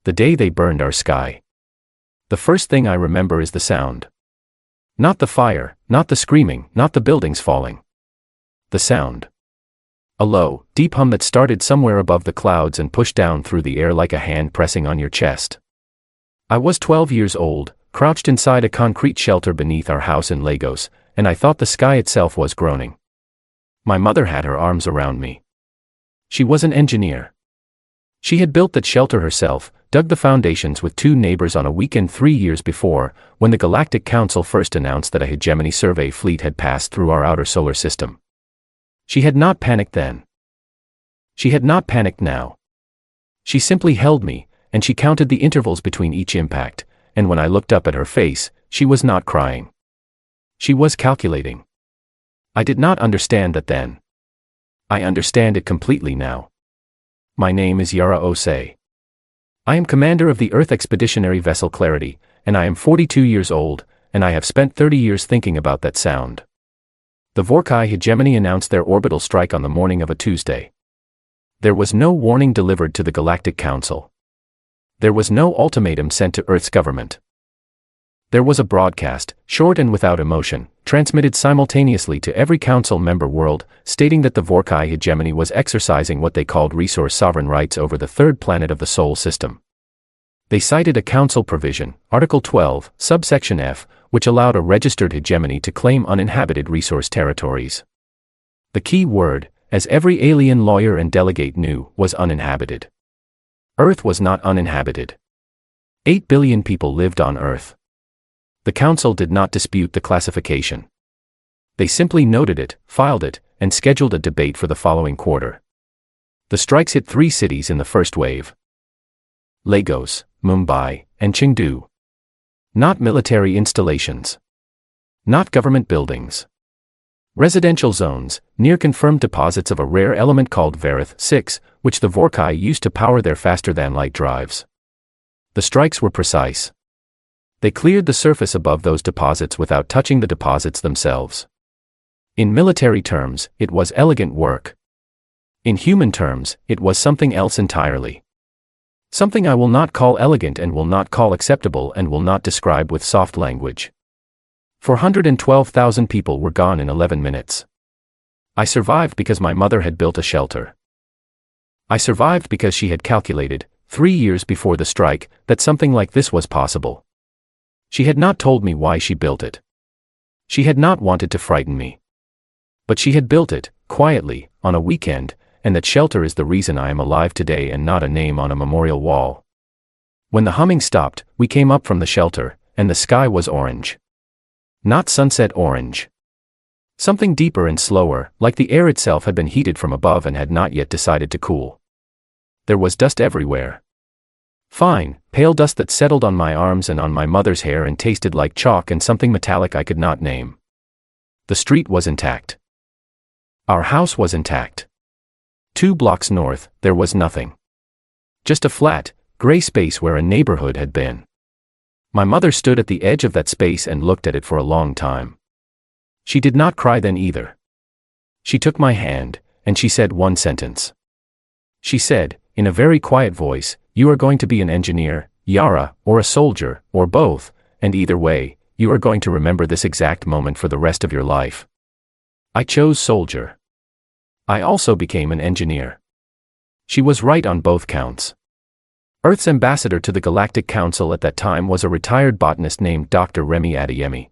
The day they burned our sky. The first thing I remember is the sound. Not the fire, not the screaming, not the buildings falling. The sound. A low, deep hum that started somewhere above the clouds and pushed down through the air like a hand pressing on your chest. I was 12 years old, crouched inside a concrete shelter beneath our house in Lagos, and I thought the sky itself was groaning. My mother had her arms around me. She was an engineer. She had built that shelter herself, dug the foundations with 2 neighbors on a weekend 3 years before, when the Galactic Council first announced that a hegemony survey fleet had passed through our outer solar system. She had not panicked then. She had not panicked now. She simply held me, and she counted the intervals between each impact, and when I looked up at her face, she was not crying. She was calculating. I did not understand that then. I understand it completely now. My name is Yara Osei. I am commander of the Earth Expeditionary Vessel Clarity, and I am 42 years old, and I have spent 30 years thinking about that sound. The Vorkai hegemony announced their orbital strike on the morning of a Tuesday. There was no warning delivered to the Galactic Council. There was no ultimatum sent to Earth's government. There was a broadcast, short and without emotion, transmitted simultaneously to every council member world, stating that the Vorkai hegemony was exercising what they called resource sovereign rights over the third planet of the Sol system. They cited a council provision, Article 12, subsection F, which allowed a registered hegemony to claim uninhabited resource territories. The key word, as every alien lawyer and delegate knew, was uninhabited. Earth was not uninhabited. 8 billion people lived on Earth. The council did not dispute the classification. They simply noted it, filed it, and scheduled a debate for the following quarter. The strikes hit 3 cities in the first wave: Lagos, Mumbai, and Chengdu. Not military installations. Not government buildings. Residential zones, near confirmed deposits of a rare element called Varith-6, which the Vorkai used to power their faster-than-light drives. The strikes were precise. They cleared the surface above those deposits without touching the deposits themselves. In military terms, it was elegant work. In human terms, it was something else entirely. Something I will not call elegant and will not call acceptable and will not describe with soft language. 412,000 people were gone in 11 minutes. I survived because my mother had built a shelter. I survived because she had calculated, 3 years before the strike, that something like this was possible. She had not told me why she built it. She had not wanted to frighten me. But she had built it, quietly, on a weekend, and that shelter is the reason I am alive today and not a name on a memorial wall. When the humming stopped, we came up from the shelter, and the sky was orange. Not sunset orange. Something deeper and slower, like the air itself had been heated from above and had not yet decided to cool. There was dust everywhere. Fine, pale dust that settled on my arms and on my mother's hair and tasted like chalk and something metallic I could not name. The street was intact. Our house was intact. 2 blocks north, there was nothing. Just a flat, gray space where a neighborhood had been. My mother stood at the edge of that space and looked at it for a long time. She did not cry then either. She took my hand, and she said one sentence. She said, in a very quiet voice, "You are going to be an engineer, Yara, or a soldier, or both, and either way, you are going to remember this exact moment for the rest of your life." I chose soldier. I also became an engineer. She was right on both counts. Earth's ambassador to the Galactic Council at that time was a retired botanist named Dr. Remy Adeyemi.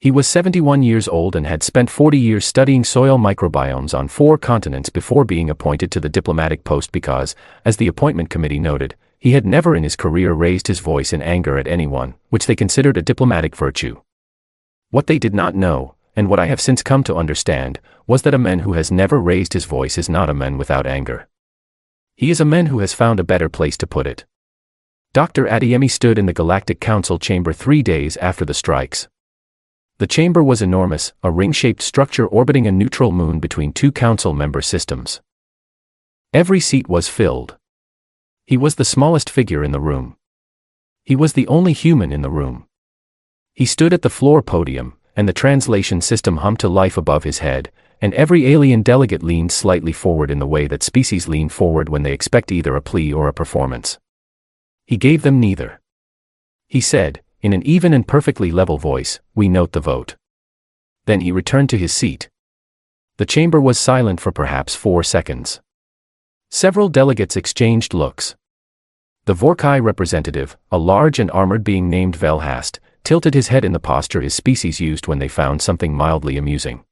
He was 71 years old and had spent 40 years studying soil microbiomes on 4 continents before being appointed to the diplomatic post because, as the appointment committee noted, he had never in his career raised his voice in anger at anyone, which they considered a diplomatic virtue. What they did not know, and what I have since come to understand, was that a man who has never raised his voice is not a man without anger. He is a man who has found a better place to put it. Dr. Adeyemi stood in the Galactic Council chamber 3 days after the strikes. The chamber was enormous, a ring-shaped structure orbiting a neutral moon between 2 council member systems. Every seat was filled. He was the smallest figure in the room. He was the only human in the room. He stood at the floor podium, and the translation system hummed to life above his head, and every alien delegate leaned slightly forward in the way that species lean forward when they expect either a plea or a performance. He gave them neither. He said, in an even and perfectly level voice, "We note the vote." Then he returned to his seat. The chamber was silent for perhaps 4 seconds. Several delegates exchanged looks. The Vorkai representative, a large and armored being named Velhast, tilted his head in the posture his species used when they found something mildly amusing.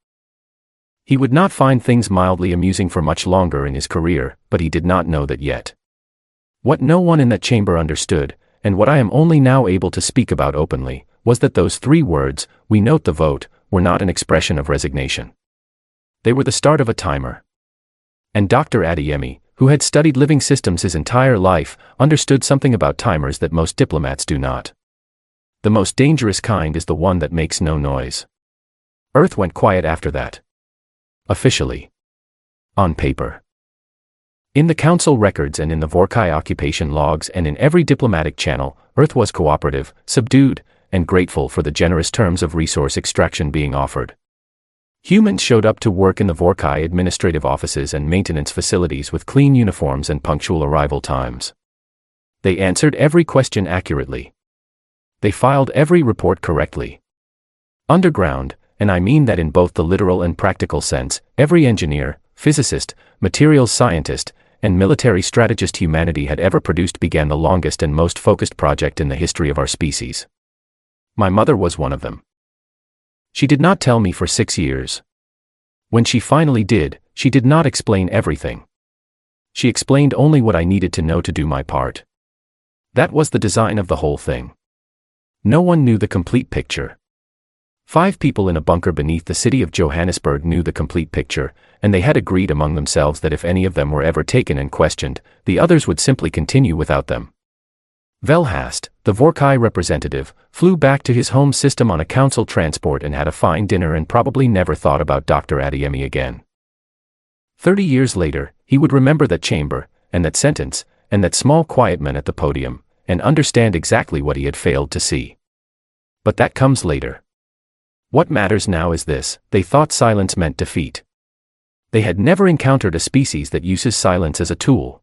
He would not find things mildly amusing for much longer in his career, but he did not know that yet. What no one in that chamber understood, and what I am only now able to speak about openly, was that those 3 words, "We note the vote," were not an expression of resignation. They were the start of a timer. And Dr. Adeyemi, who had studied living systems his entire life, understood something about timers that most diplomats do not. The most dangerous kind is the one that makes no noise. Earth went quiet after that. Officially. On paper. In the council records and in the Vorkai occupation logs and in every diplomatic channel, Earth was cooperative, subdued, and grateful for the generous terms of resource extraction being offered. Humans showed up to work in the Vorkai administrative offices and maintenance facilities with clean uniforms and punctual arrival times. They answered every question accurately. They filed every report correctly. Underground, and I mean that in both the literal and practical sense, every engineer, physicist, materials scientist, and military strategist humanity had ever produced began the longest and most focused project in the history of our species. My mother was one of them. She did not tell me for 6 years. When she finally did, she did not explain everything. She explained only what I needed to know to do my part. That was the design of the whole thing. No one knew the complete picture. 5 people in a bunker beneath the city of Johannesburg knew the complete picture, and they had agreed among themselves that if any of them were ever taken and questioned, the others would simply continue without them. Velhast, the Vorkai representative, flew back to his home system on a council transport and had a fine dinner and probably never thought about Dr. Adeyemi again. 30 years later, he would remember that chamber, and that sentence, and that small quiet man at the podium, and understand exactly what he had failed to see. But that comes later. What matters now is this: they thought silence meant defeat. They had never encountered a species that uses silence as a tool.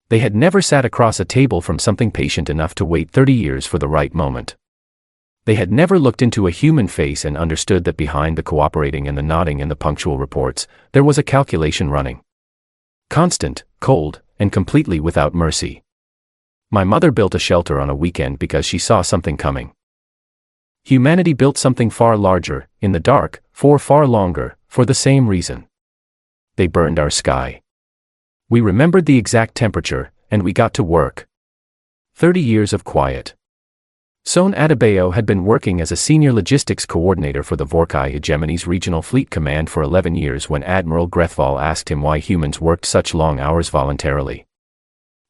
They had never sat across a table from something patient enough to wait 30 years for the right moment. They had never looked into a human face and understood that behind the cooperating and the nodding and the punctual reports, there was a calculation running. Constant, cold, and completely without mercy. My mother built a shelter on a weekend because she saw something coming. Humanity built something far larger, in the dark, for far longer, for the same reason. They burned our sky. We remembered the exact temperature, and we got to work. 30 years of quiet. Son Adebayo had been working as a senior logistics coordinator for the Vorkai Hegemony's Regional Fleet Command for 11 years when Admiral Grethval asked him why humans worked such long hours voluntarily.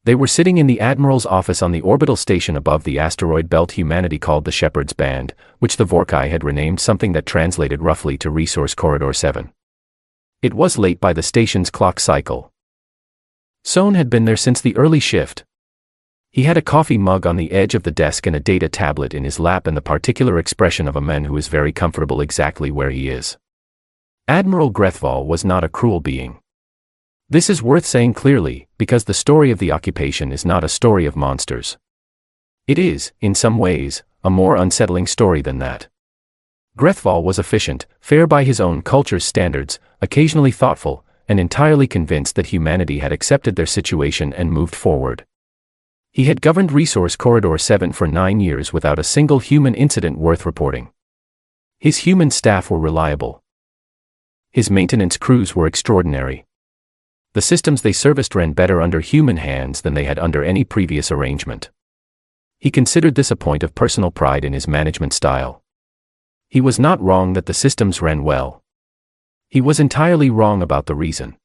They were sitting in the Admiral's office on the orbital station above the asteroid belt humanity called the Shepherd's Band, which the Vorkai had renamed something that translated roughly to Resource Corridor 7. It was late by the station's clock cycle. Son had been there since the early shift. He had a coffee mug on the edge of the desk and a data tablet in his lap and the particular expression of a man who is very comfortable exactly where he is. Admiral Grethval was not a cruel being. This is worth saying clearly, because the story of the occupation is not a story of monsters. It is, in some ways, a more unsettling story than that. Grethval was efficient, fair by his own culture's standards, occasionally thoughtful, and entirely convinced that humanity had accepted their situation and moved forward. He had governed Resource Corridor 7 for 9 years without a single human incident worth reporting. His human staff were reliable. His maintenance crews were extraordinary. The systems they serviced ran better under human hands than they had under any previous arrangement. He considered this a point of personal pride in his management style. He was not wrong that the systems ran well. He was entirely wrong about the reason.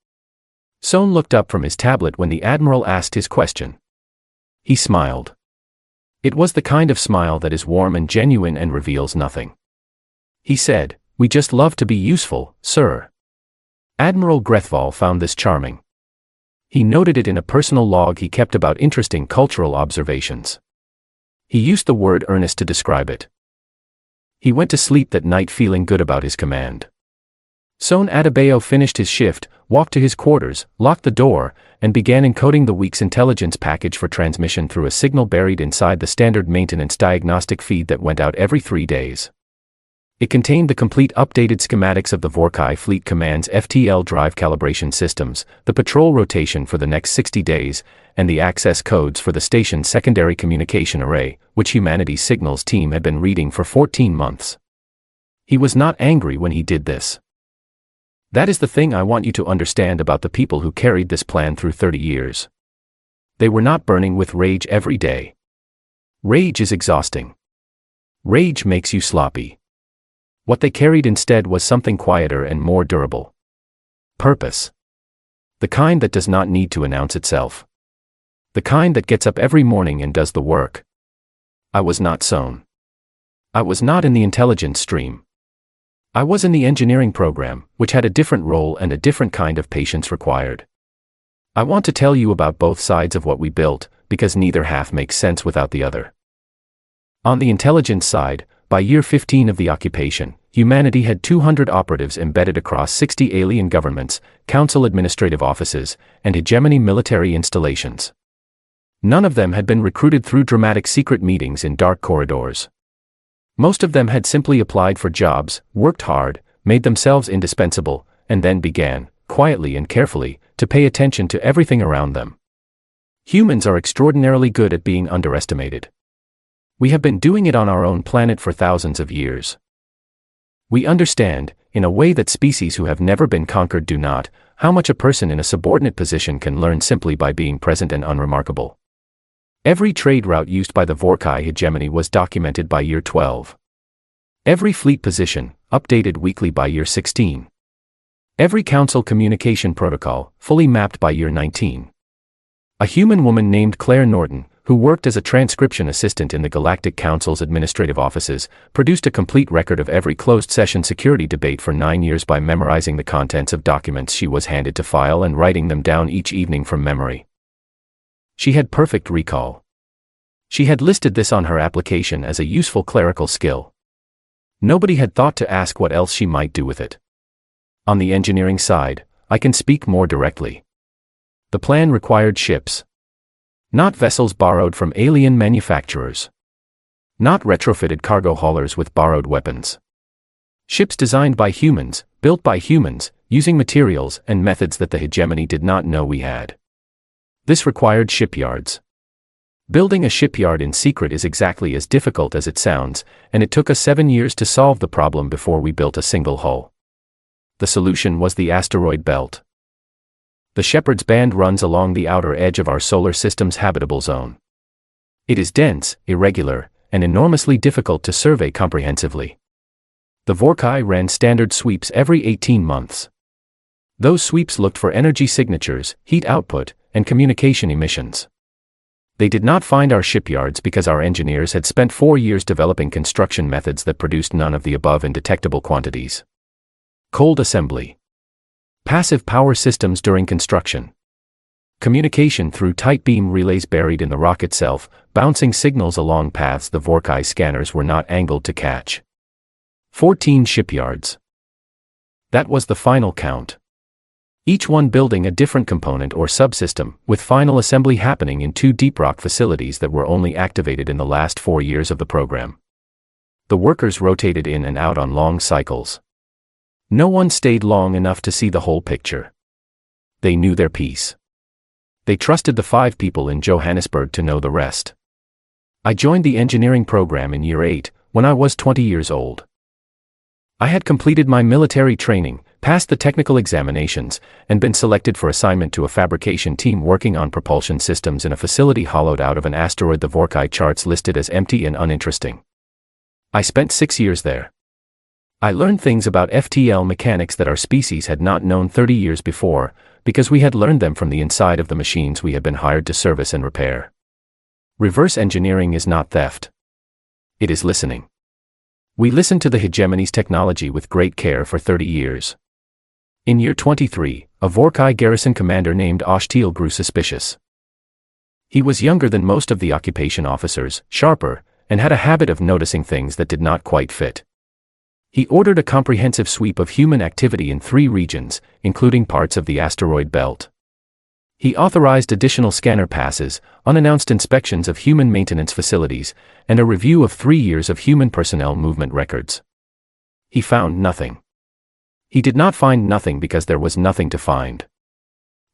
Son looked up from his tablet when the Admiral asked his question. He smiled. It was the kind of smile that is warm and genuine and reveals nothing. He said, "We just love to be useful, sir." Admiral Grethval found this charming. He noted it in a personal log he kept about interesting cultural observations. He used the word earnest to describe it. He went to sleep that night feeling good about his command. Son Adebayo finished his shift, walked to his quarters, locked the door, and began encoding the week's intelligence package for transmission through a signal buried inside the standard maintenance diagnostic feed that went out every 3 days. It contained the complete updated schematics of the Vorkai Fleet Command's FTL drive calibration systems, the patrol rotation for the next 60 days, and the access codes for the station's secondary communication array, which Humanity's signals team had been reading for 14 months. He was not angry when he did this. That is the thing I want you to understand about the people who carried this plan through 30 years. They were not burning with rage every day. Rage is exhausting. Rage makes you sloppy. What they carried instead was something quieter and more durable. Purpose. The kind that does not need to announce itself. The kind that gets up every morning and does the work. I was not Son. I was not in the intelligence stream. I was in the engineering program, which had a different role and a different kind of patience required. I want to tell you about both sides of what we built, because neither half makes sense without the other. On the intelligence side, by year 15 of the occupation, Humanity had 200 operatives embedded across 60 alien governments, council administrative offices, and hegemony military installations. None of them had been recruited through dramatic secret meetings in dark corridors. Most of them had simply applied for jobs, worked hard, made themselves indispensable, and then began, quietly and carefully, to pay attention to everything around them. Humans are extraordinarily good at being underestimated. We have been doing it on our own planet for thousands of years. We understand, in a way that species who have never been conquered do not, how much a person in a subordinate position can learn simply by being present and unremarkable. Every trade route used by the Vorkai hegemony was documented by year 12. Every fleet position, updated weekly by year 16. Every council communication protocol, fully mapped by year 19. A human woman named Claire Norton, who worked as a transcription assistant in the Galactic Council's administrative offices, produced a complete record of every closed-session security debate for 9 years by memorizing the contents of documents she was handed to file and writing them down each evening from memory. She had perfect recall. She had listed this on her application as a useful clerical skill. Nobody had thought to ask what else she might do with it. On the engineering side, I can speak more directly. The plan required ships. Not vessels borrowed from alien manufacturers. Not retrofitted cargo haulers with borrowed weapons. Ships designed by humans, built by humans, using materials and methods that the hegemony did not know we had. This required shipyards. Building a shipyard in secret is exactly as difficult as it sounds, and it took us 7 years to solve the problem before we built a single hull. The solution was the asteroid belt. The Shepherd's Band runs along the outer edge of our solar system's habitable zone. It is dense, irregular, and enormously difficult to survey comprehensively. The Vorkai ran standard sweeps every 18 months. Those sweeps looked for energy signatures, heat output, and communication emissions. They did not find our shipyards because our engineers had spent 4 years developing construction methods that produced none of the above in detectable quantities. Cold assembly. Passive power systems during construction. Communication through tight beam relays buried in the rock itself, bouncing signals along paths the Vorkai scanners were not angled to catch. 14 shipyards. That was the final count. Each one building a different component or subsystem, with final assembly happening in 2 deep rock facilities that were only activated in the last 4 years of the program. The workers rotated in and out on long cycles. No one stayed long enough to see the whole picture. They knew their piece. They trusted the 5 people in Johannesburg to know the rest. I joined the engineering program in year 8, when I was 20 years old. I had completed my military training, passed the technical examinations, and been selected for assignment to a fabrication team working on propulsion systems in a facility hollowed out of an asteroid the Vorkai charts listed as empty and uninteresting. I spent 6 years there. I learned things about FTL mechanics that our species had not known 30 years before, because we had learned them from the inside of the machines we had been hired to service and repair. Reverse engineering is not theft. It is listening. We listened to the hegemony's technology with great care for 30 years. In year 23, a Vorkai garrison commander named Oshtiel grew suspicious. He was younger than most of the occupation officers, sharper, and had a habit of noticing things that did not quite fit. He ordered a comprehensive sweep of human activity in 3 regions, including parts of the asteroid belt. He authorized additional scanner passes, unannounced inspections of human maintenance facilities, and a review of 3 years of human personnel movement records. He found nothing. He did not find nothing because there was nothing to find.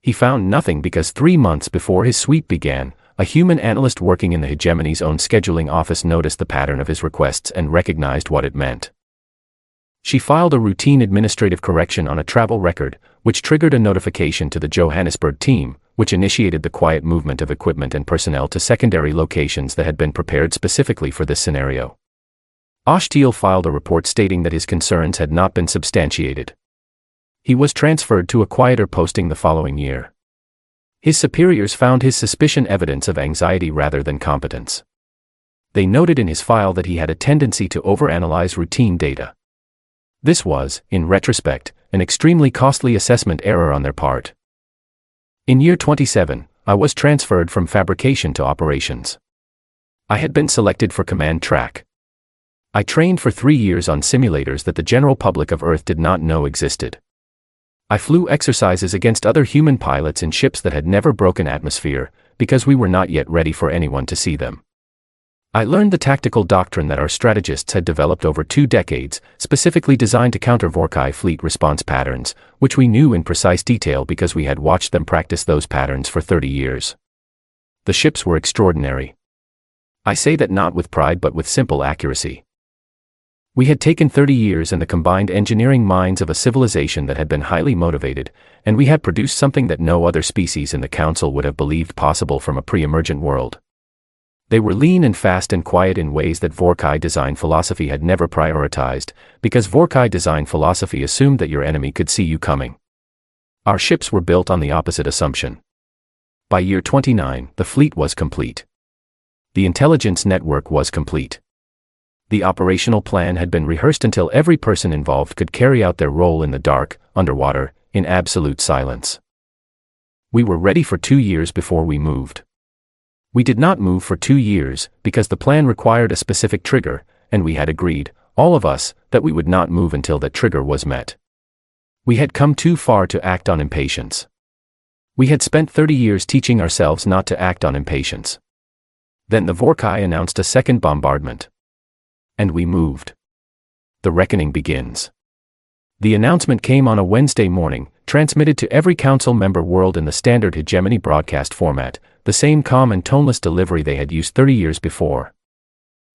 He found nothing because 3 months before his sweep began, a human analyst working in the hegemony's own scheduling office noticed the pattern of his requests and recognized what it meant. She filed a routine administrative correction on a travel record, which triggered a notification to the Johannesburg team, which initiated the quiet movement of equipment and personnel to secondary locations that had been prepared specifically for this scenario. Oshtiel filed a report stating that his concerns had not been substantiated. He was transferred to a quieter posting the following year. His superiors found his suspicion evidence of anxiety rather than competence. They noted in his file that he had a tendency to overanalyze routine data. This was, in retrospect, an extremely costly assessment error on their part. In year 27, I was transferred from fabrication to operations. I had been selected for command track. I trained for 3 years on simulators that the general public of Earth did not know existed. I flew exercises against other human pilots in ships that had never broken atmosphere, because we were not yet ready for anyone to see them. I learned the tactical doctrine that our strategists had developed over 2 decades, specifically designed to counter Vorkai fleet response patterns, which we knew in precise detail because we had watched them practice those patterns for 30 years. The ships were extraordinary. I say that not with pride but with simple accuracy. We had taken 30 years and the combined engineering minds of a civilization that had been highly motivated, and we had produced something that no other species in the Council would have believed possible from a pre-emergent world. They were lean and fast and quiet in ways that Vorkai design philosophy had never prioritized, because Vorkai design philosophy assumed that your enemy could see you coming. Our ships were built on the opposite assumption. By year 29, the fleet was complete. The intelligence network was complete. The operational plan had been rehearsed until every person involved could carry out their role in the dark, underwater, in absolute silence. We were ready for 2 years before we moved. We did not move for 2 years, because the plan required a specific trigger, and we had agreed, all of us, that we would not move until that trigger was met. We had come too far to act on impatience. We had spent 30 years teaching ourselves not to act on impatience. Then the Vorkai announced a second bombardment. And we moved. The reckoning begins. The announcement came on a Wednesday morning, transmitted to every council member world in the standard hegemony broadcast format, the same calm and toneless delivery they had used 30 years before.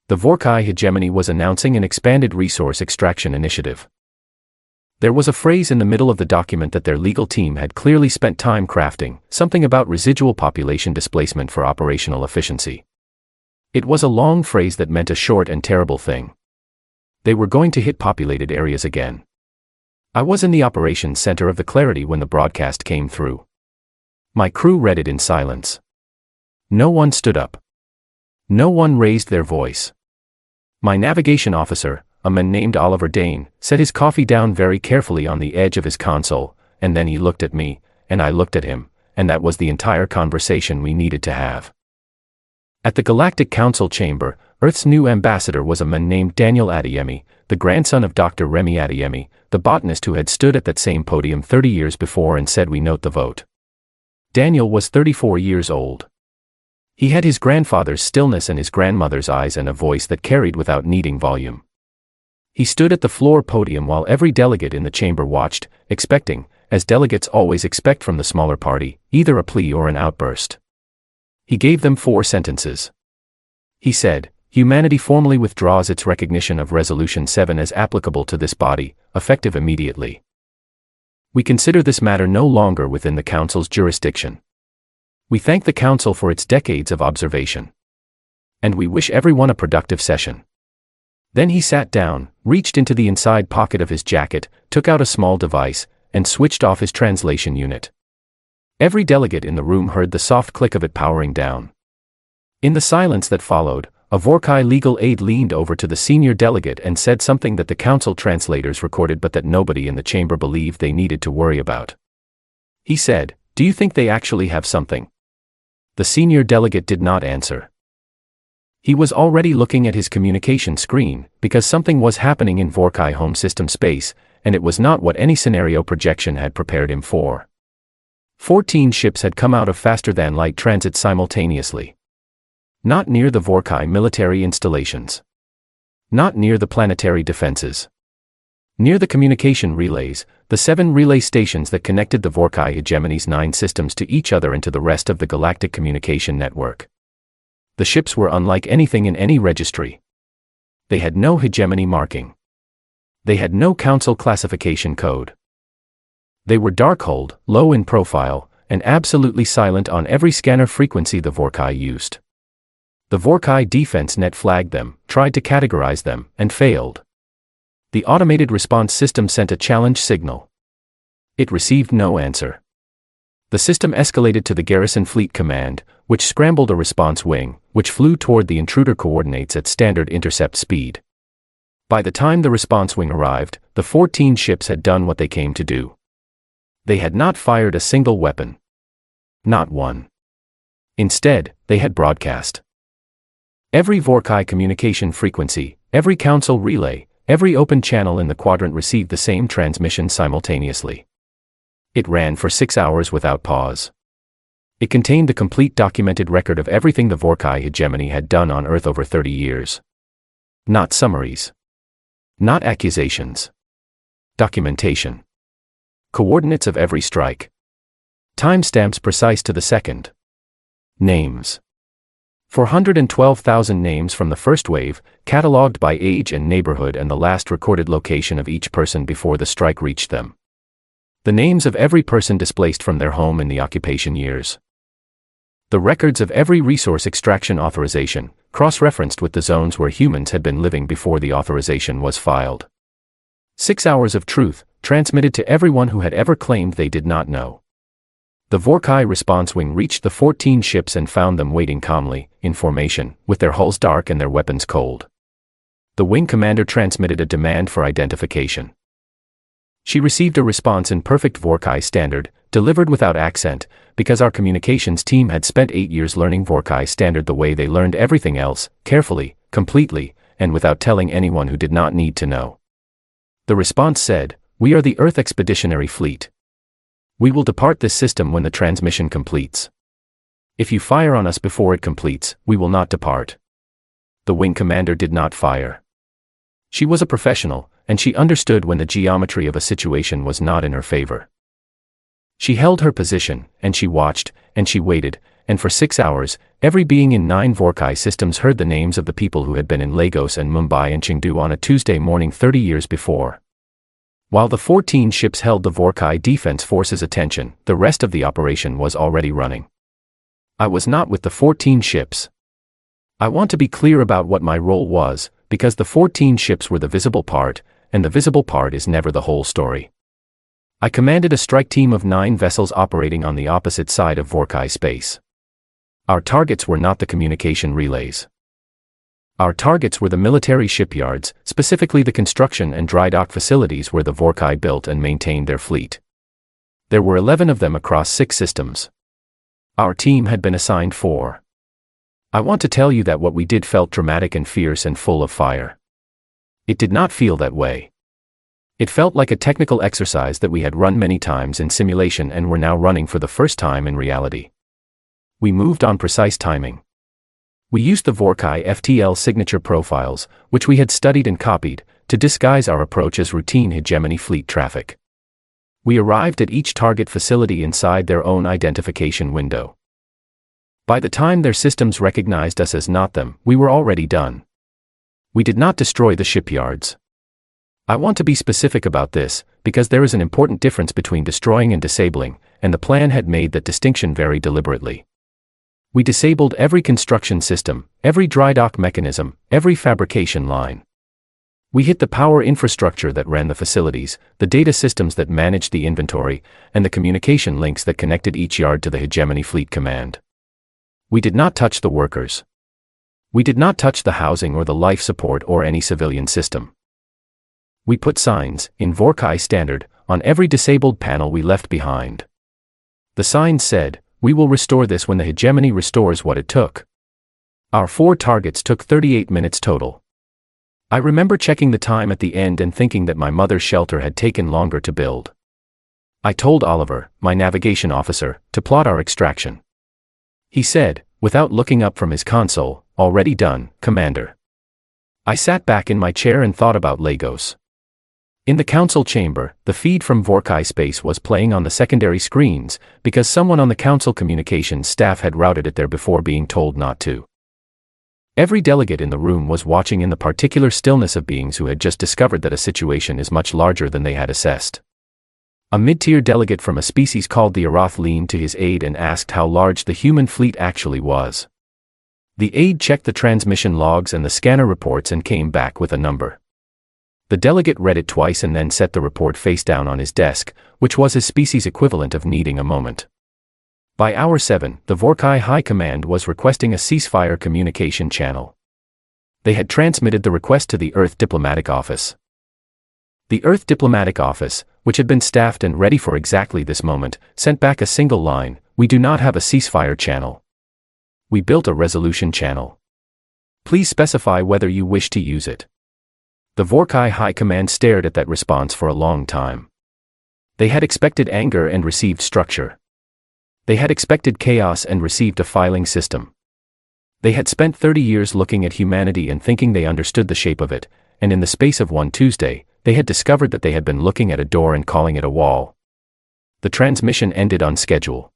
The Vorkai hegemony was announcing an expanded resource extraction initiative. There was a phrase in the middle of the document that their legal team had clearly spent time crafting, something about residual population displacement for operational efficiency. It was a long phrase that meant a short and terrible thing. They were going to hit populated areas again. I was in the operations center of the Clarity when the broadcast came through. My crew read it in silence. No one stood up. No one raised their voice. My navigation officer, a man named Oliver Dane, set his coffee down very carefully on the edge of his console, and then he looked at me, and I looked at him, and that was the entire conversation we needed to have. At the Galactic Council chamber, Earth's new ambassador was a man named Daniel Adeyemi, the grandson of Dr. Remy Adeyemi, the botanist who had stood at that same podium 30 years before and said we note the vote. Daniel was 34 years old. He had his grandfather's stillness and his grandmother's eyes and a voice that carried without needing volume. He stood at the floor podium while every delegate in the chamber watched, expecting, as delegates always expect from the smaller party, either a plea or an outburst. He gave them 4 sentences. He said, "Humanity formally withdraws its recognition of Resolution 7 as applicable to this body, effective immediately. We consider this matter no longer within the Council's jurisdiction. We thank the Council for its decades of observation. And we wish everyone a productive session." Then he sat down, reached into the inside pocket of his jacket, took out a small device, and switched off his translation unit. Every delegate in the room heard the soft click of it powering down. In the silence that followed, a Vorkai legal aide leaned over to the senior delegate and said something that the Council translators recorded but that nobody in the chamber believed they needed to worry about. He said, "Do you think they actually have something?" The senior delegate did not answer. He was already looking at his communication screen, because something was happening in Vorkai home system space, and it was not what any scenario projection had prepared him for. 14 ships had come out of faster-than-light transit simultaneously. Not near the Vorkai military installations. Not near the planetary defenses. Near the communication relays, the 7 relay stations that connected the Vorkai hegemony's 9 systems to each other and to the rest of the galactic communication network. The ships were unlike anything in any registry. They had no hegemony marking. They had no council classification code. They were dark-hulled, low in profile, and absolutely silent on every scanner frequency the Vorkai used. The Vorkai defense net flagged them, tried to categorize them, and failed. The automated response system sent a challenge signal. It received no answer. The system escalated to the Garrison Fleet Command, which scrambled a response wing, which flew toward the intruder coordinates at standard intercept speed. By the time the response wing arrived, the 14 ships had done what they came to do. They had not fired a single weapon. Not one. Instead, they had broadcast. Every Vorkai communication frequency, every council relay, every open channel in the quadrant received the same transmission simultaneously. It ran for 6 hours without pause. It contained the complete documented record of everything the Vorkai hegemony had done on Earth over 30 years. Not summaries. Not accusations. Documentation. Coordinates of every strike. Timestamps precise to the second. Names. 412,000 names from the first wave, catalogued by age and neighborhood and the last recorded location of each person before the strike reached them. The names of every person displaced from their home in the occupation years. The records of every resource extraction authorization, cross-referenced with the zones where humans had been living before the authorization was filed. 6 hours of truth, transmitted to everyone who had ever claimed they did not know. The Vorkai response wing reached the 14 ships and found them waiting calmly, in formation, with their hulls dark and their weapons cold. The wing commander transmitted a demand for identification. She received a response in perfect Vorkai standard, delivered without accent, because our communications team had spent 8 years learning Vorkai standard the way they learned everything else, carefully, completely, and without telling anyone who did not need to know. The response said, "We are the Earth Expeditionary Fleet. We will depart this system when the transmission completes. If you fire on us before it completes, we will not depart." The wing commander did not fire. She was a professional, and she understood when the geometry of a situation was not in her favor. She held her position, and she watched, and she waited, and for 6 hours, every being in 9 Vorkai systems heard the names of the people who had been in Lagos and Mumbai and Chengdu on a Tuesday morning 30 years before. While the 14 ships held the Vorkai Defense Force's attention, the rest of the operation was already running. I was not with the 14 ships. I want to be clear about what my role was, because the 14 ships were the visible part, and the visible part is never the whole story. I commanded a strike team of 9 vessels operating on the opposite side of Vorkai space. Our targets were not the communication relays. Our targets were the military shipyards, specifically the construction and dry dock facilities where the Vorkai built and maintained their fleet. There were 11 of them across 6 systems. Our team had been assigned 4. I want to tell you that what we did felt dramatic and fierce and full of fire. It did not feel that way. It felt like a technical exercise that we had run many times in simulation and were now running for the first time in reality. We moved on precise timing. We used the Vorkai FTL signature profiles, which we had studied and copied, to disguise our approach as routine hegemony fleet traffic. We arrived at each target facility inside their own identification window. By the time their systems recognized us as not them, we were already done. We did not destroy the shipyards. I want to be specific about this, because there is an important difference between destroying and disabling, and the plan had made that distinction very deliberately. We disabled every construction system, every dry dock mechanism, every fabrication line. We hit the power infrastructure that ran the facilities, the data systems that managed the inventory, and the communication links that connected each yard to the Hegemony Fleet Command. We did not touch the workers. We did not touch the housing or the life support or any civilian system. We put signs, in Vorkai standard, on every disabled panel we left behind. The signs said, "We will restore this when the hegemony restores what it took." Our 4 targets took 38 minutes total. I remember checking the time at the end and thinking that my mother's shelter had taken longer to build. I told Oliver, my navigation officer, to plot our extraction. He said, without looking up from his console, "Already done, Commander." I sat back in my chair and thought about Lagos. In the council chamber, the feed from Vorkai space was playing on the secondary screens, because someone on the council communications staff had routed it there before being told not to. Every delegate in the room was watching in the particular stillness of beings who had just discovered that a situation is much larger than they had assessed. A mid-tier delegate from a species called the Arath leaned to his aide and asked how large the human fleet actually was. The aide checked the transmission logs and the scanner reports and came back with a number. The delegate read it twice and then set the report face down on his desk, which was his species' equivalent of needing a moment. By hour 7, the Vorkai High Command was requesting a ceasefire communication channel. They had transmitted the request to the Earth Diplomatic Office. The Earth Diplomatic Office, which had been staffed and ready for exactly this moment, sent back a single line: "We do not have a ceasefire channel. We built a resolution channel. Please specify whether you wish to use it." The Vorkai High Command stared at that response for a long time. They had expected anger and received structure. They had expected chaos and received a filing system. They had spent 30 years looking at humanity and thinking they understood the shape of it, and in the space of one Tuesday, they had discovered that they had been looking at a door and calling it a wall. The transmission ended on schedule.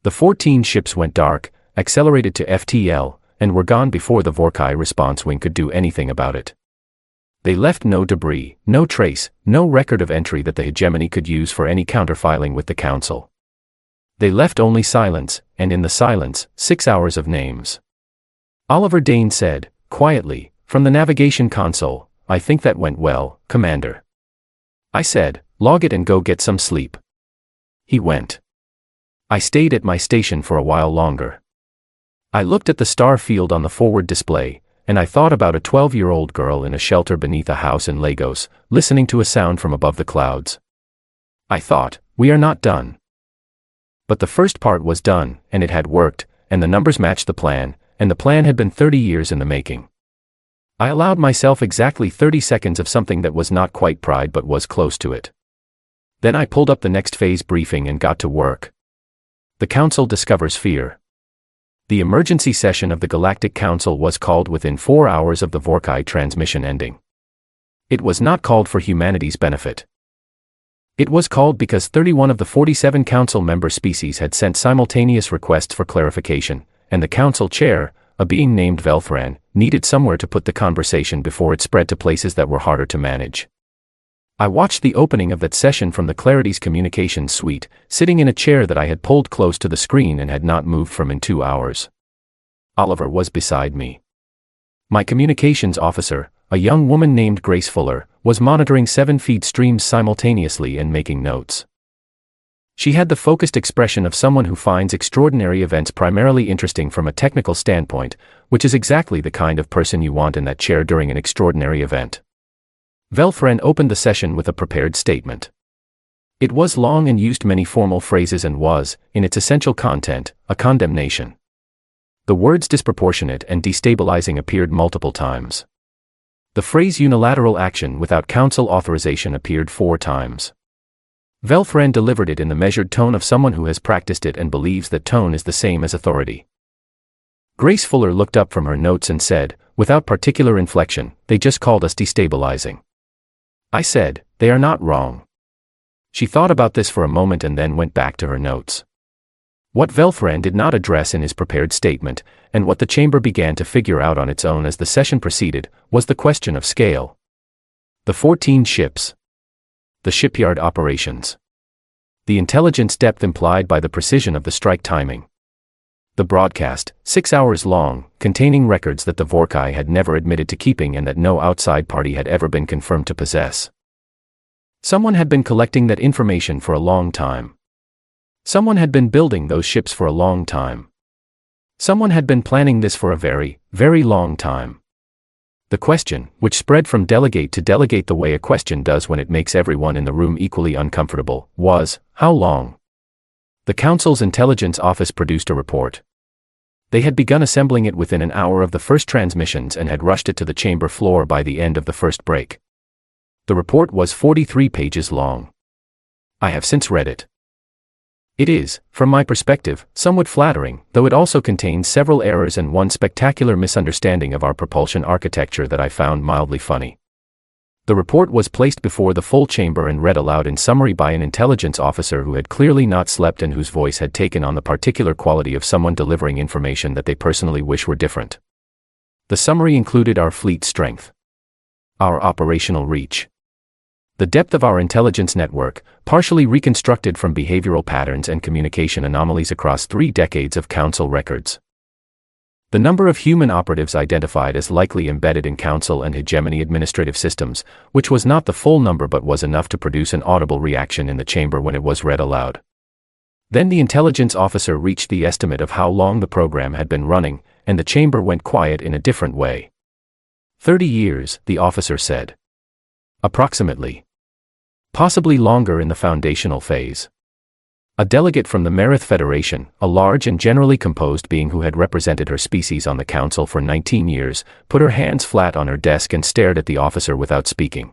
The 14 ships went dark, accelerated to FTL, and were gone before the Vorkai response wing could do anything about it. They left no debris, no trace, no record of entry that the hegemony could use for any counterfiling with the Council. They left only silence, and in the silence, 6 hours of names. Oliver Dane said, quietly, from the navigation console, "I think that went well, Commander." I said, "Log it and go get some sleep." He went. I stayed at my station for a while longer. I looked at the star field on the forward display, and I thought about a 12-year-old girl in a shelter beneath a house in Lagos, listening to a sound from above the clouds. I thought, we are not done. But the first part was done, and it had worked, and the numbers matched the plan, and the plan had been 30 years in the making. I allowed myself exactly 30 seconds of something that was not quite pride but was close to it. Then I pulled up the next phase briefing and got to work. The Council discovers fear. The emergency session of the Galactic Council was called within 4 hours of the Vorkai transmission ending. It was not called for humanity's benefit. It was called because 31 of the 47 Council member species had sent simultaneous requests for clarification, and the Council chair, a being named Velfran, needed somewhere to put the conversation before it spread to places that were harder to manage. I watched the opening of that session from the Clarity's communications suite, sitting in a chair that I had pulled close to the screen and had not moved from in 2 hours. Oliver was beside me. My communications officer, a young woman named Grace Fuller, was monitoring 7 feed streams simultaneously and making notes. She had the focused expression of someone who finds extraordinary events primarily interesting from a technical standpoint, which is exactly the kind of person you want in that chair during an extraordinary event. Velfren opened the session with a prepared statement. It was long and used many formal phrases and was, in its essential content, a condemnation. The words disproportionate and destabilizing appeared multiple times. The phrase unilateral action without Council authorization appeared 4 times. Velfren delivered it in the measured tone of someone who has practiced it and believes that tone is the same as authority. Grace Fuller looked up from her notes and said, without particular inflection, "They just called us destabilizing." I said, "They are not wrong." She thought about this for a moment and then went back to her notes. What Velfren did not address in his prepared statement, and what the chamber began to figure out on its own as the session proceeded, was the question of scale. The 14 ships. The shipyard operations. The intelligence depth implied by the precision of the strike timing. The broadcast, 6 hours long, containing records that the Vorkai had never admitted to keeping and that no outside party had ever been confirmed to possess. Someone had been collecting that information for a long time. Someone had been building those ships for a long time. Someone had been planning this for a very, very long time. The question, which spread from delegate to delegate the way a question does when it makes everyone in the room equally uncomfortable, was, how long? The Council's Intelligence Office produced a report. They had begun assembling it within an hour of the first transmissions and had rushed it to the chamber floor by the end of the first break. The report was 43 pages long. I have since read it. It is, from my perspective, somewhat flattering, though it also contains several errors and one spectacular misunderstanding of our propulsion architecture that I found mildly funny. The report was placed before the full chamber and read aloud in summary by an intelligence officer who had clearly not slept and whose voice had taken on the particular quality of someone delivering information that they personally wish were different. The summary included our fleet strength, our operational reach, the depth of our intelligence network, partially reconstructed from behavioral patterns and communication anomalies across 3 decades of Council records, the number of human operatives identified as likely embedded in Council and hegemony administrative systems, which was not the full number but was enough to produce an audible reaction in the chamber when it was read aloud. Then the intelligence officer reached the estimate of how long the program had been running, and the chamber went quiet in a different way. 30 years, the officer said. Approximately. Possibly longer in the foundational phase. A delegate from the Merith Federation, a large and generally composed being who had represented her species on the Council for 19 years, put her hands flat on her desk and stared at the officer without speaking.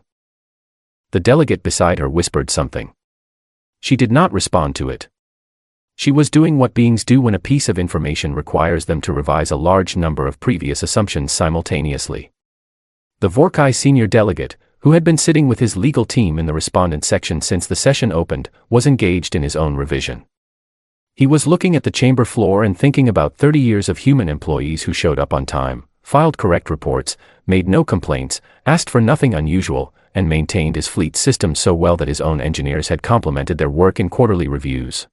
The delegate beside her whispered something. She did not respond to it. She was doing what beings do when a piece of information requires them to revise a large number of previous assumptions simultaneously. The Vorkai senior delegate, who had been sitting with his legal team in the respondent section since the session opened, was engaged in his own revision. He was looking at the chamber floor and thinking about 30 years of human employees who showed up on time, filed correct reports, made no complaints, asked for nothing unusual, and maintained his fleet system so well that his own engineers had complimented their work in quarterly reviews.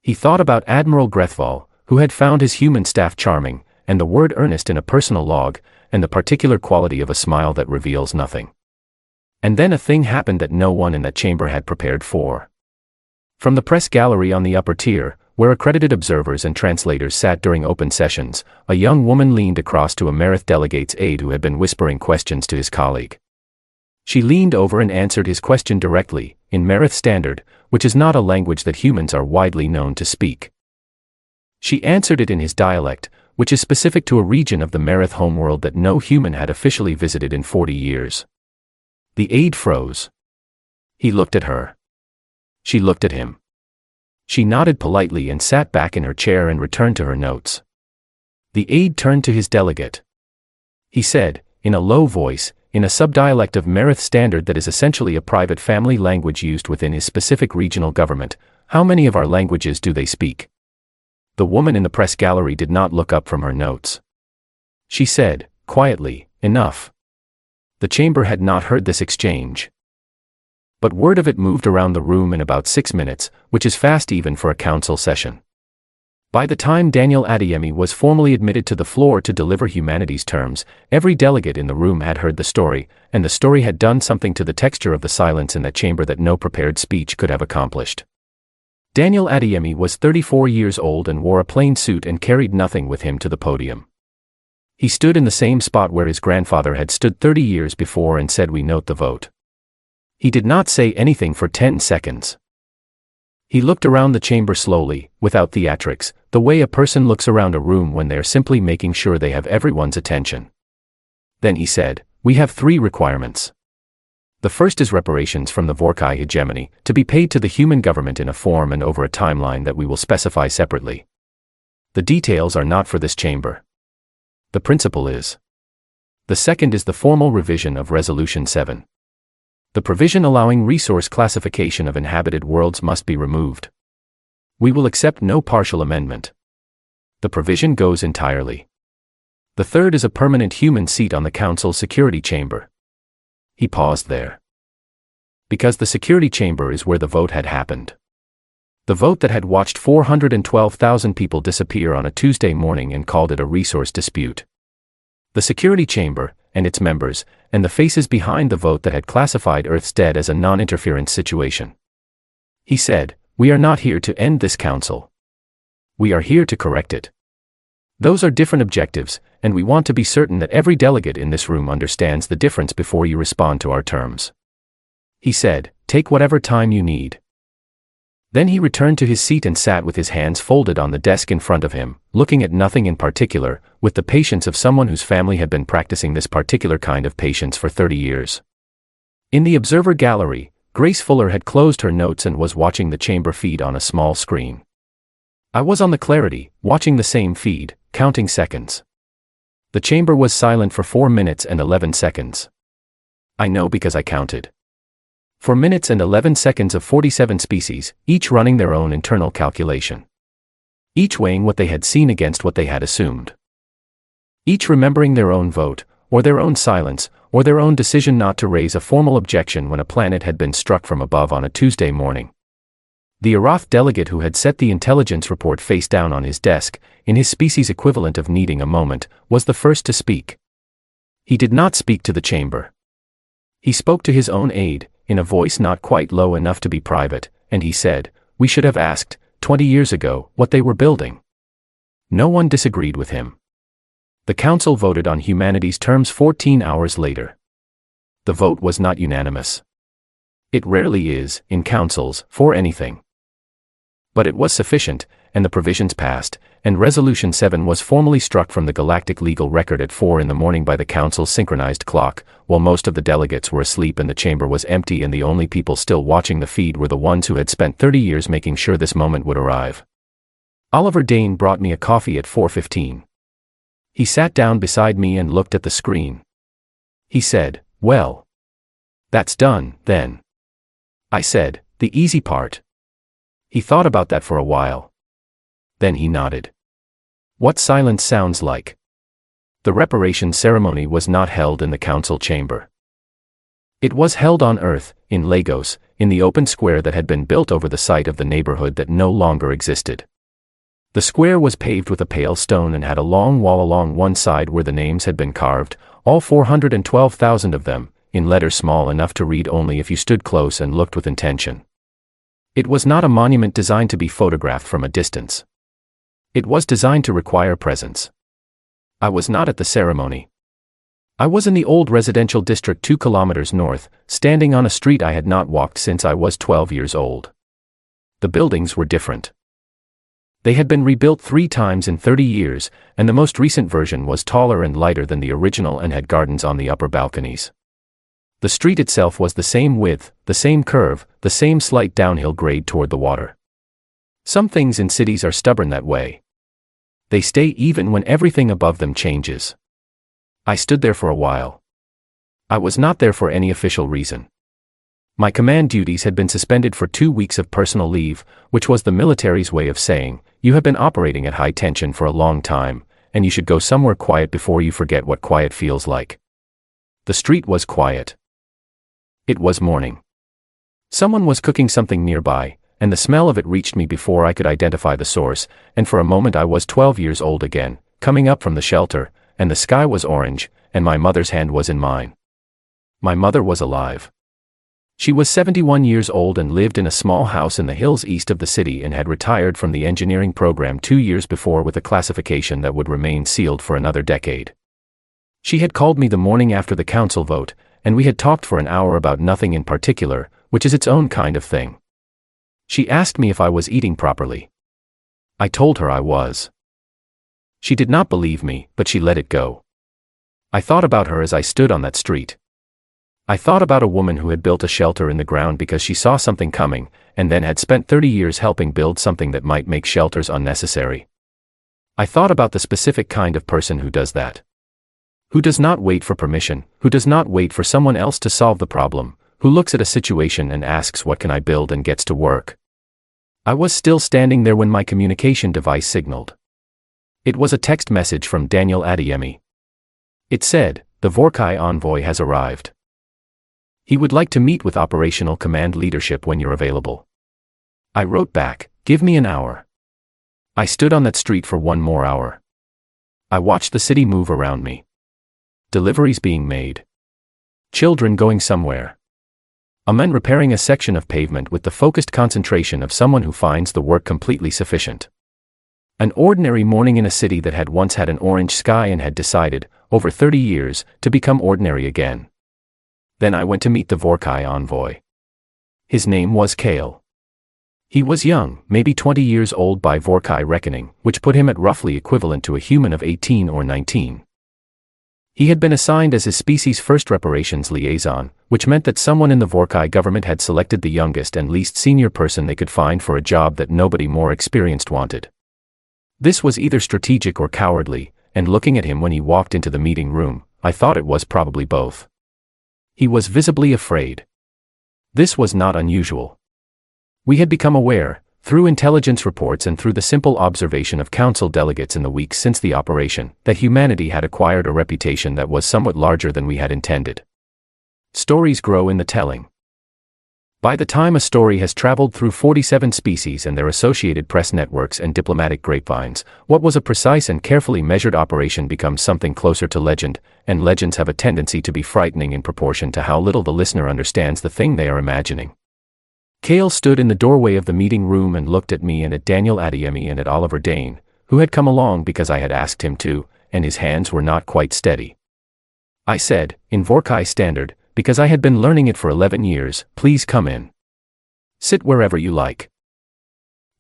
He thought about Admiral Grethval, who had found his human staff charming, and the word earnest in a personal log, and the particular quality of a smile that reveals nothing. And then a thing happened that no one in that chamber had prepared for. From the press gallery on the upper tier, where accredited observers and translators sat during open sessions, a young woman leaned across to a Merith delegate's aide who had been whispering questions to his colleague. She leaned over and answered his question directly, in Merith Standard, which is not a language that humans are widely known to speak. She answered it in his dialect, which is specific to a region of the Merith homeworld that no human had officially visited in 40 years. The aide froze. He looked at her. She looked at him. She nodded politely and sat back in her chair and returned to her notes. The aide turned to his delegate. He said, in a low voice, in a subdialect of Merith Standard that is essentially a private family language used within his specific regional government, "How many of our languages do they speak?" The woman in the press gallery did not look up from her notes. She said, quietly, "Enough." The chamber had not heard this exchange. But word of it moved around the room in about 6 minutes, which is fast even for a council session. By the time Daniel Adeyemi was formally admitted to the floor to deliver humanities terms, every delegate in the room had heard the story, and the story had done something to the texture of the silence in that chamber that no prepared speech could have accomplished. Daniel Adeyemi was 34 years old and wore a plain suit and carried nothing with him to the podium. He stood in the same spot where his grandfather had stood 30 years before and said, "We note the vote." He did not say anything for 10 seconds. He looked around the chamber slowly, without theatrics, the way a person looks around a room when they are simply making sure they have everyone's attention. Then he said, "We have 3 requirements. The first is reparations from the Vorkai hegemony, to be paid to the human government in a form and over a timeline that we will specify separately. The details are not for this chamber. The principle is. The second is the formal revision of Resolution 7. The provision allowing resource classification of inhabited worlds must be removed. We will accept no partial amendment. The provision goes entirely. The third is a permanent human seat on the Council Security Chamber." He paused there. Because the Security Chamber is where the vote had happened. The vote that had watched 412,000 people disappear on a Tuesday morning and called it a resource dispute. The Security Chamber, and its members, and the faces behind the vote that had classified Earth's dead as a non-interference situation. He said, "We are not here to end this council. We are here to correct it. Those are different objectives, and we want to be certain that every delegate in this room understands the difference before you respond to our terms." He said, "Take whatever time you need." Then he returned to his seat and sat with his hands folded on the desk in front of him, looking at nothing in particular, with the patience of someone whose family had been practicing this particular kind of patience for 30 years. In the observer gallery, Grace Fuller had closed her notes and was watching the chamber feed on a small screen. I was on the Clarity, watching the same feed, counting seconds. The chamber was silent for 4 minutes and 11 seconds. I know because I counted. 4 minutes and 11 seconds of 47 species, each running their own internal calculation. Each weighing what they had seen against what they had assumed. Each remembering their own vote, or their own silence, or their own decision not to raise a formal objection when a planet had been struck from above on a Tuesday morning. The Arath delegate who had set the intelligence report face down on his desk, in his species equivalent of needing a moment, was the first to speak. He did not speak to the chamber. He spoke to his own aide, in a voice not quite low enough to be private, and he said, "We should have asked, 20 years ago, what they were building." No one disagreed with him. The council voted on humanity's terms 14 hours later. The vote was not unanimous. It rarely is, in councils, for anything. But it was sufficient, and the provisions passed, and Resolution 7 was formally struck from the galactic legal record at 4 in the morning by the council's synchronized clock, while most of the delegates were asleep and the chamber was empty, and the only people still watching the feed were the ones who had spent 30 years making sure this moment would arrive. Oliver Dane brought me a coffee at 4:15. He sat down beside me and looked at the screen. He said, "Well, that's done, then." I said, "The easy part." He thought about that for a while. Then he nodded. What silence sounds like. The reparation ceremony was not held in the council chamber. It was held on Earth, in Lagos, in the open square that had been built over the site of the neighborhood that no longer existed. The square was paved with a pale stone and had a long wall along one side where the names had been carved, all 412,000 of them, in letters small enough to read only if you stood close and looked with intention. It was not a monument designed to be photographed from a distance. It was designed to require presence. I was not at the ceremony. I was in the old residential district 2 kilometers north, standing on a street I had not walked since I was 12 years old. The buildings were different. They had been rebuilt 3 times in 30 years, and the most recent version was taller and lighter than the original and had gardens on the upper balconies. The street itself was the same width, the same curve, the same slight downhill grade toward the water. Some things in cities are stubborn that way. They stay even when everything above them changes. I stood there for a while. I was not there for any official reason. My command duties had been suspended for 2 weeks of personal leave, which was the military's way of saying, "You have been operating at high tension for a long time, and you should go somewhere quiet before you forget what quiet feels like." The street was quiet. It was morning. Someone was cooking something nearby, and the smell of it reached me before I could identify the source, and for a moment I was 12 years old again, coming up from the shelter, and the sky was orange, and my mother's hand was in mine. My mother was alive. She was 71 years old and lived in a small house in the hills east of the city and had retired from the engineering program 2 years before with a classification that would remain sealed for another decade. She had called me the morning after the council vote, and we had talked for an hour about nothing in particular, which is its own kind of thing. She asked me if I was eating properly. I told her I was. She did not believe me, but she let it go. I thought about her as I stood on that street. I thought about a woman who had built a shelter in the ground because she saw something coming, and then had spent 30 years helping build something that might make shelters unnecessary. I thought about the specific kind of person who does that. Who does not wait for permission, who does not wait for someone else to solve the problem, who looks at a situation and asks what can I build and gets to work. I was still standing there when my communication device signaled. It was a text message from Daniel Adeyemi. It said, "The Vorkai envoy has arrived. He would like to meet with operational command leadership when you're available." I wrote back, "Give me an hour." I stood on that street for 1 more hour. I watched the city move around me. Deliveries being made. Children going somewhere. A man repairing a section of pavement with the focused concentration of someone who finds the work completely sufficient. An ordinary morning in a city that had once had an orange sky and had decided, over 30 years, to become ordinary again. Then I went to meet the Vorkai envoy. His name was Kale. He was young, maybe 20 years old by Vorkai reckoning, which put him at roughly equivalent to a human of 18 or 19. He had been assigned as his species' first reparations liaison, which meant that someone in the Vorkai government had selected the youngest and least senior person they could find for a job that nobody more experienced wanted. This was either strategic or cowardly, and looking at him when he walked into the meeting room, I thought it was probably both. He was visibly afraid. This was not unusual. We had become aware, through intelligence reports and through the simple observation of council delegates in the weeks since the operation, that humanity had acquired a reputation that was somewhat larger than we had intended. Stories grow in the telling. By the time a story has traveled through 47 species and their associated press networks and diplomatic grapevines, what was a precise and carefully measured operation becomes something closer to legend, and legends have a tendency to be frightening in proportion to how little the listener understands the thing they are imagining. Cale stood in the doorway of the meeting room and looked at me and at Daniel Adeyemi and at Oliver Dane, who had come along because I had asked him to, and his hands were not quite steady. I said, in Vorkai standard, because I had been learning it for 11 years, please come in. Sit wherever you like.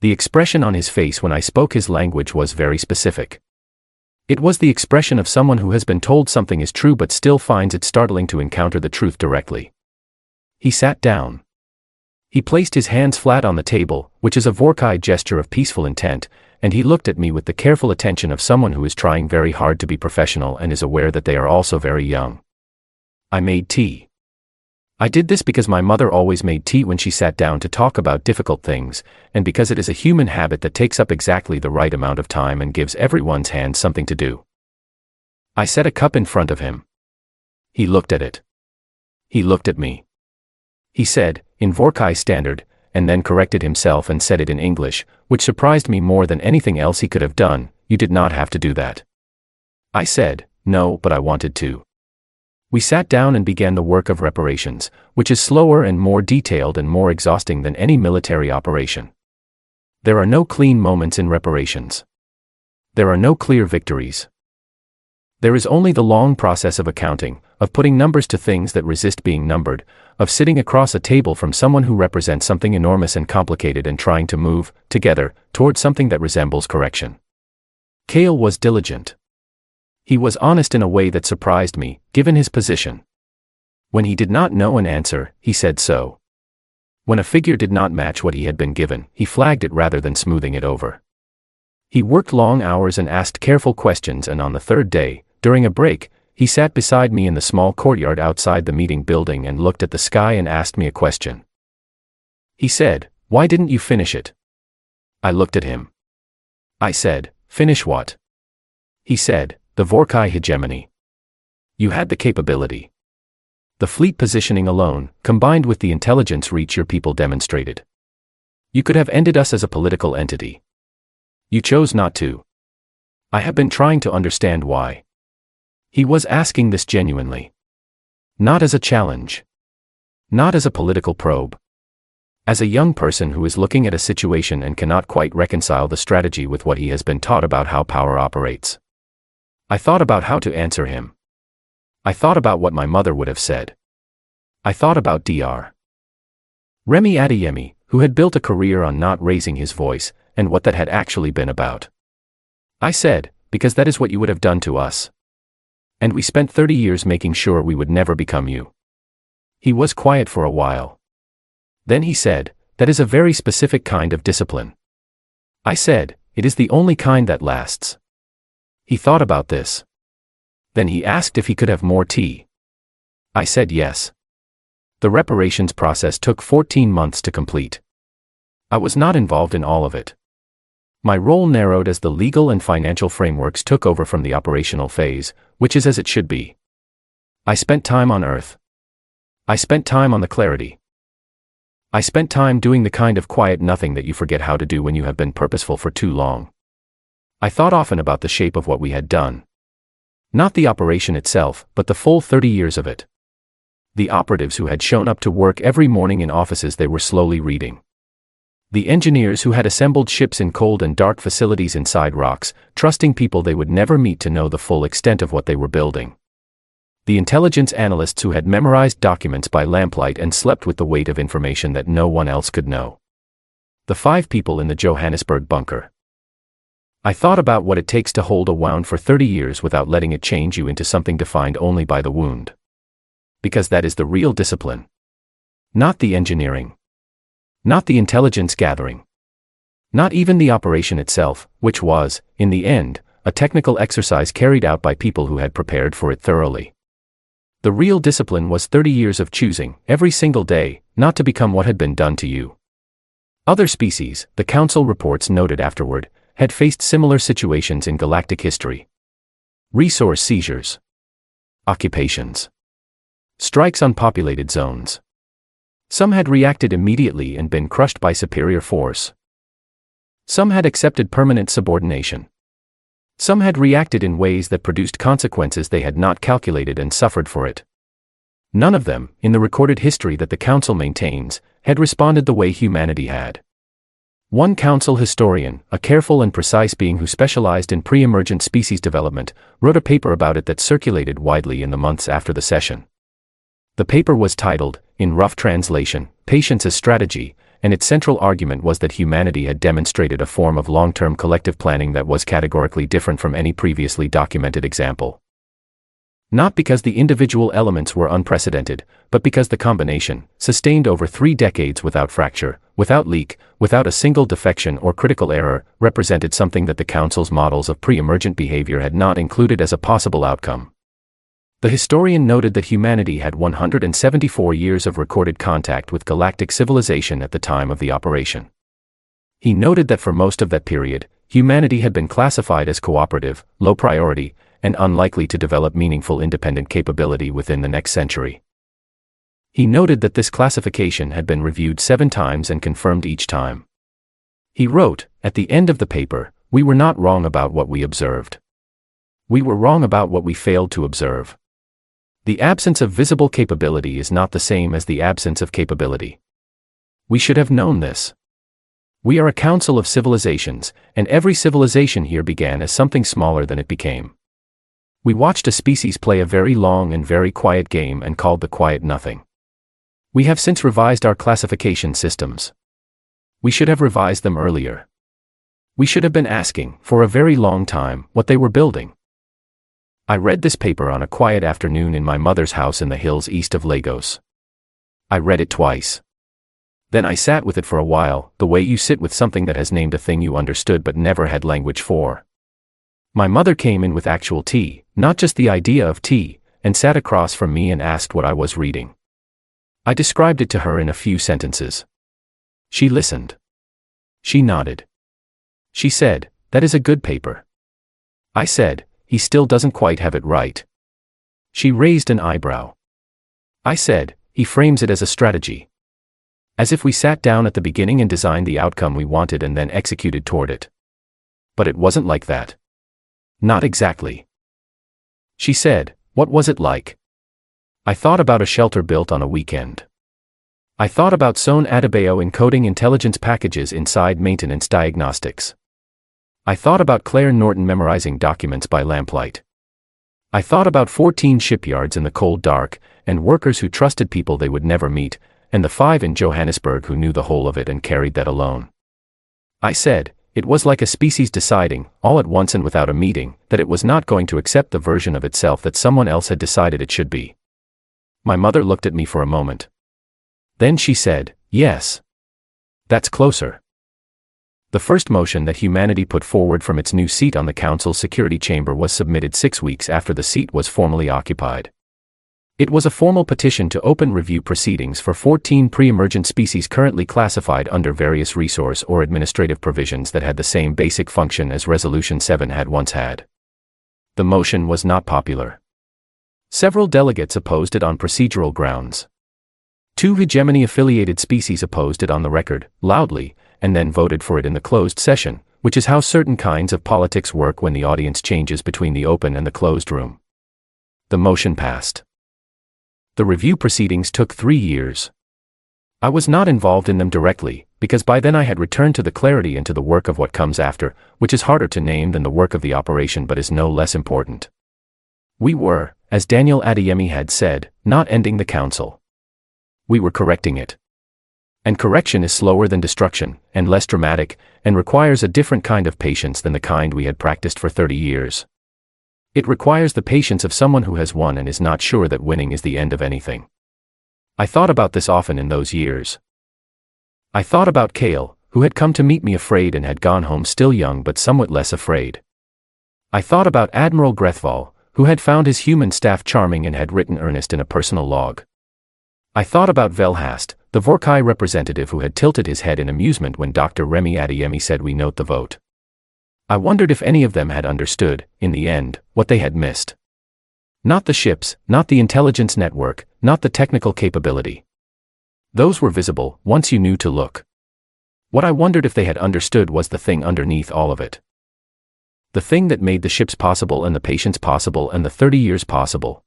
The expression on his face when I spoke his language was very specific. It was the expression of someone who has been told something is true but still finds it startling to encounter the truth directly. He sat down. He placed his hands flat on the table, which is a Vorkai gesture of peaceful intent, and he looked at me with the careful attention of someone who is trying very hard to be professional and is aware that they are also very young. I made tea. I did this because my mother always made tea when she sat down to talk about difficult things, and because it is a human habit that takes up exactly the right amount of time and gives everyone's hands something to do. I set a cup in front of him. He looked at it. He looked at me. He said, in Vorkai standard, and then corrected himself and said it in English, which surprised me more than anything else he could have done, you did not have to do that. I said, no, but I wanted to. We sat down and began the work of reparations, which is slower and more detailed and more exhausting than any military operation. There are no clean moments in reparations. There are no clear victories. There is only the long process of accounting, of putting numbers to things that resist being numbered, of sitting across a table from someone who represents something enormous and complicated and trying to move, together, toward something that resembles correction. Cale was diligent. He was honest in a way that surprised me, given his position. When he did not know an answer, he said so. When a figure did not match what he had been given, he flagged it rather than smoothing it over. He worked long hours and asked careful questions, and on the third day, during a break, he sat beside me in the small courtyard outside the meeting building and looked at the sky and asked me a question. He said, "Why didn't you finish it?" I looked at him. I said, "Finish what?" He said, "The Vorkai hegemony. You had the capability. The fleet positioning alone, combined with the intelligence reach your people demonstrated. You could have ended us as a political entity. You chose not to. I have been trying to understand why." He was asking this genuinely. Not as a challenge. Not as a political probe. As a young person who is looking at a situation and cannot quite reconcile the strategy with what he has been taught about how power operates. I thought about how to answer him. I thought about what my mother would have said. I thought about Dr. Remy Adeyemi, who had built a career on not raising his voice, and what that had actually been about. I said, because that is what you would have done to us. And we spent 30 years making sure we would never become you. He was quiet for a while. Then he said, that is a very specific kind of discipline. I said, it is the only kind that lasts. He thought about this. Then he asked if he could have more tea. I said yes. The reparations process took 14 months to complete. I was not involved in all of it. My role narrowed as the legal and financial frameworks took over from the operational phase, which is as it should be. I spent time on Earth. I spent time on the clarity. I spent time doing the kind of quiet nothing that you forget how to do when you have been purposeful for too long. I thought often about the shape of what we had done. Not the operation itself, but the full 30 years of it. The operatives who had shown up to work every morning in offices they were slowly reading. The engineers who had assembled ships in cold and dark facilities inside rocks, trusting people they would never meet to know the full extent of what they were building. The intelligence analysts who had memorized documents by lamplight and slept with the weight of information that no one else could know. The 5 people in the Johannesburg bunker. I thought about what it takes to hold a wound for 30 years without letting it change you into something defined only by the wound. Because that is the real discipline. Not the engineering. Not the intelligence gathering. Not even the operation itself, which was, in the end, a technical exercise carried out by people who had prepared for it thoroughly. The real discipline was 30 years of choosing, every single day, not to become what had been done to you. Other species, the Council reports noted afterward, had faced similar situations in galactic history. Resource seizures. Occupations. Strikes on populated zones. Some had reacted immediately and been crushed by superior force. Some had accepted permanent subordination. Some had reacted in ways that produced consequences they had not calculated and suffered for it. None of them, in the recorded history that the Council maintains, had responded the way humanity had. One Council historian, a careful and precise being who specialized in pre-emergent species development, wrote a paper about it that circulated widely in the months after the session. The paper was titled, in rough translation, Patience as Strategy, and its central argument was that humanity had demonstrated a form of long-term collective planning that was categorically different from any previously documented example. Not because the individual elements were unprecedented, but because the combination, sustained over 3 decades without fracture, without leak, without a single defection or critical error, represented something that the Council's models of pre-emergent behavior had not included as a possible outcome. The historian noted that humanity had 174 years of recorded contact with galactic civilization at the time of the operation. He noted that for most of that period, humanity had been classified as cooperative, low priority, and unlikely to develop meaningful independent capability within the next century. He noted that this classification had been reviewed 7 times and confirmed each time. He wrote, at the end of the paper, "We were not wrong about what we observed. We were wrong about what we failed to observe. The absence of visible capability is not the same as the absence of capability. We should have known this. We are a council of civilizations, and every civilization here began as something smaller than it became. We watched a species play a very long and very quiet game and called the quiet nothing. We have since revised our classification systems. We should have revised them earlier. We should have been asking, for a very long time, what they were building." I read this paper on a quiet afternoon in my mother's house in the hills east of Lagos. I read it twice. Then I sat with it for a while, the way you sit with something that has named a thing you understood but never had language for. My mother came in with actual tea, not just the idea of tea, and sat across from me and asked what I was reading. I described it to her in a few sentences. She listened. She nodded. She said, "That is a good paper." I said, "He still doesn't quite have it right." She raised an eyebrow. I said, "He frames it as a strategy. As if we sat down at the beginning and designed the outcome we wanted and then executed toward it." But it wasn't like that. Not exactly. She said, "What was it like?" I thought about a shelter built on a weekend. I thought about Son Adebayo encoding intelligence packages inside maintenance diagnostics. I thought about Claire Norton memorizing documents by lamplight. I thought about 14 shipyards in the cold dark, and workers who trusted people they would never meet, and the 5 in Johannesburg who knew the whole of it and carried that alone. I said, it was like a species deciding, all at once and without a meeting, that it was not going to accept the version of itself that someone else had decided it should be. My mother looked at me for a moment. Then she said, "Yes. That's closer." The first motion that humanity put forward from its new seat on the Council's security chamber was submitted 6 weeks after the seat was formally occupied. It was a formal petition to open review proceedings for 14 pre-emergent species currently classified under various resource or administrative provisions that had the same basic function as Resolution 7 had once had. The motion was not popular. Several delegates opposed it on procedural grounds. 2 hegemony-affiliated species opposed it on the record, loudly, and then voted for it in the closed session, which is how certain kinds of politics work when the audience changes between the open and the closed room. The motion passed. The review proceedings took 3 years. I was not involved in them directly, because by then I had returned to the clarity and to the work of what comes after, which is harder to name than the work of the operation but is no less important. We were, as Daniel Adeyemi had said, not ending the Council. We were correcting it. And correction is slower than destruction, and less dramatic, and requires a different kind of patience than the kind we had practiced for 30 years. It requires the patience of someone who has won and is not sure that winning is the end of anything. I thought about this often in those years. I thought about Cale, who had come to meet me afraid and had gone home still young but somewhat less afraid. I thought about Admiral Grethval, who had found his human staff charming and had written Ernest in a personal log. I thought about Velhast, the Vorkai representative who had tilted his head in amusement when Dr. Remy Adeyemi said we note the vote. I wondered if any of them had understood, in the end, what they had missed. Not the ships, not the intelligence network, not the technical capability. Those were visible, once you knew to look. What I wondered if they had understood was the thing underneath all of it. The thing that made the ships possible and the patience possible and the 30 years possible.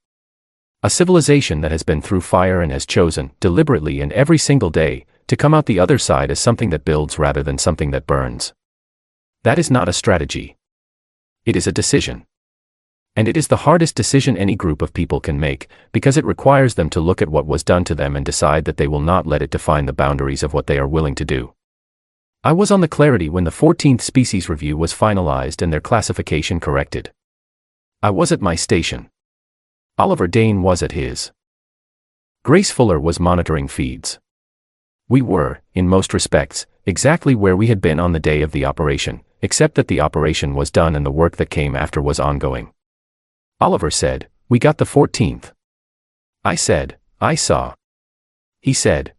A civilization that has been through fire and has chosen, deliberately and every single day, to come out the other side as something that builds rather than something that burns. That is not a strategy. It is a decision. And it is the hardest decision any group of people can make, because it requires them to look at what was done to them and decide that they will not let it define the boundaries of what they are willing to do. I was on the Clarity when the 14th Species Review was finalized and their classification corrected. I was at my station. Oliver Dane was at his. Grace Fuller was monitoring feeds. We were, in most respects, exactly where we had been on the day of the operation, except that the operation was done and the work that came after was ongoing. Oliver said, "We got the 14th. I said, "I saw." He said,